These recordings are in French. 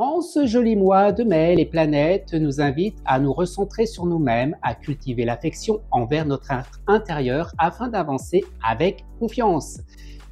En ce joli mois de mai, les planètes nous invitent à nous recentrer sur nous-mêmes, à cultiver l'affection envers notre être intérieur afin d'avancer avec confiance.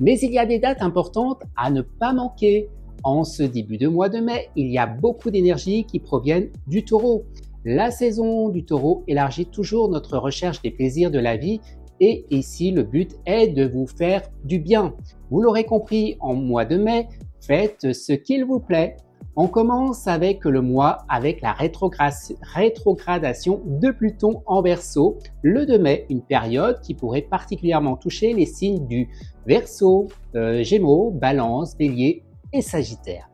Mais il y a des dates importantes à ne pas manquer. En ce début de mois de mai, il y a beaucoup d'énergie qui proviennent du Taureau. La saison du Taureau élargit toujours notre recherche des plaisirs de la vie et ici le but est de vous faire du bien. Vous l'aurez compris, en mois de mai, faites ce qu'il vous plaît. On commence avec le mois avec la rétrogradation de Pluton en Verseau, le 2 mai, une période qui pourrait particulièrement toucher les signes du Verseau, Gémeaux, Balance, Bélier et Sagittaire.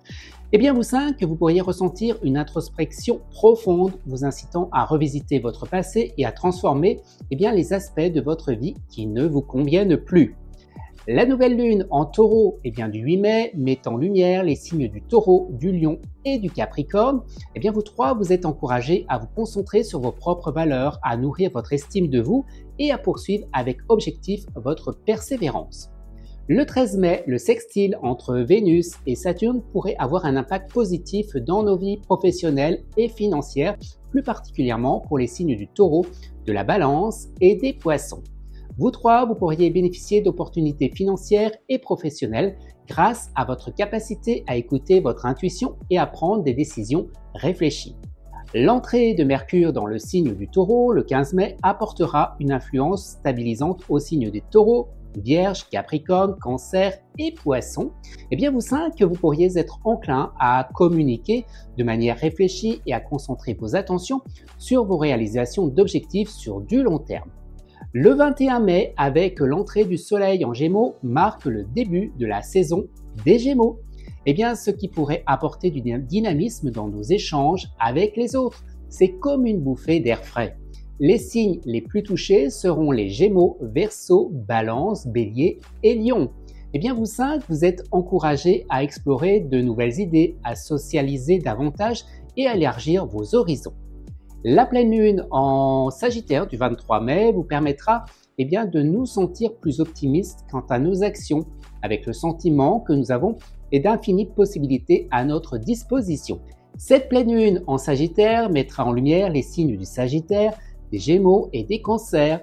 Eh bien, vous 5, vous pourriez ressentir une introspection profonde, vous incitant à revisiter votre passé et à transformer les aspects de votre vie qui ne vous conviennent plus. La nouvelle lune en Taureau du 8 mai met en lumière les signes du Taureau, du Lion et du Capricorne. Vous 3, vous êtes encouragés à vous concentrer sur vos propres valeurs, à nourrir votre estime de vous et à poursuivre avec objectif votre persévérance. Le 13 mai, le sextile entre Vénus et Saturne pourrait avoir un impact positif dans nos vies professionnelles et financières, plus particulièrement pour les signes du Taureau, de la Balance et des Poissons. Vous 3, vous pourriez bénéficier d'opportunités financières et professionnelles grâce à votre capacité à écouter votre intuition et à prendre des décisions réfléchies. L'entrée de Mercure dans le signe du Taureau, le 15 mai, apportera une influence stabilisante au signe des Taureaux, Vierge, Capricorne, Cancer et Poisson. Vous 5, vous pourriez être enclin à communiquer de manière réfléchie et à concentrer vos attentions sur vos réalisations d'objectifs sur du long terme. Le 21 mai, avec l'entrée du Soleil en Gémeaux, marque le début de la saison des Gémeaux. Ce qui pourrait apporter du dynamisme dans nos échanges avec les autres. C'est comme une bouffée d'air frais. Les signes les plus touchés seront les Gémeaux, Verseau, Balance, Bélier et Lion. Vous 5, vous êtes encouragés à explorer de nouvelles idées, à socialiser davantage et à élargir vos horizons. La pleine lune en Sagittaire du 23 mai vous permettra de nous sentir plus optimistes quant à nos actions, avec le sentiment que nous avons d'infinies possibilités à notre disposition. Cette pleine lune en Sagittaire mettra en lumière les signes du Sagittaire, des Gémeaux et des Cancers.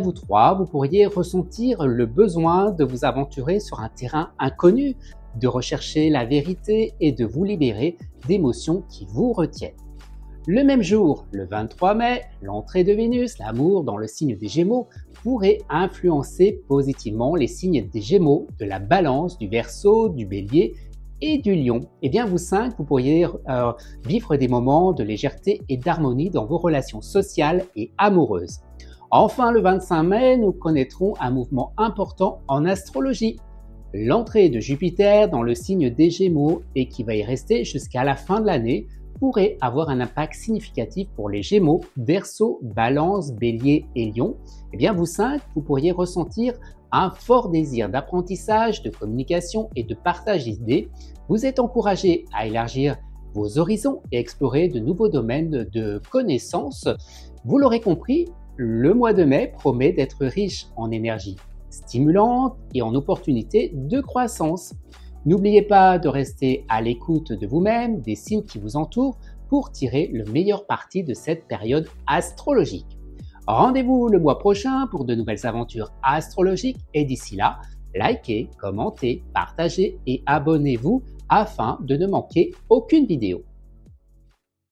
Vous 3, vous pourriez ressentir le besoin de vous aventurer sur un terrain inconnu, de rechercher la vérité et de vous libérer d'émotions qui vous retiennent. Le même jour, le 23 mai, l'entrée de Vénus, l'amour dans le signe des Gémeaux, pourrait influencer positivement les signes des Gémeaux, de la Balance, du Verseau, du Bélier et du Lion. Vous 5, vous pourriez vivre des moments de légèreté et d'harmonie dans vos relations sociales et amoureuses. Enfin, le 25 mai, nous connaîtrons un mouvement important en astrologie. L'entrée de Jupiter dans le signe des Gémeaux et qui va y rester jusqu'à la fin de l'année pourrait avoir un impact significatif pour les Gémeaux, Verseau, Balance, Bélier et Lion. Vous 5, vous pourriez ressentir un fort désir d'apprentissage, de communication et de partage d'idées. Vous êtes encouragé à élargir vos horizons et explorer de nouveaux domaines de connaissances. Vous l'aurez compris, le mois de mai promet d'être riche en énergie stimulante et en opportunités de croissance. N'oubliez pas de rester à l'écoute de vous-même, des signes qui vous entourent, pour tirer le meilleur parti de cette période astrologique. Rendez-vous le mois prochain pour de nouvelles aventures astrologiques et d'ici là, likez, commentez, partagez et abonnez-vous afin de ne manquer aucune vidéo.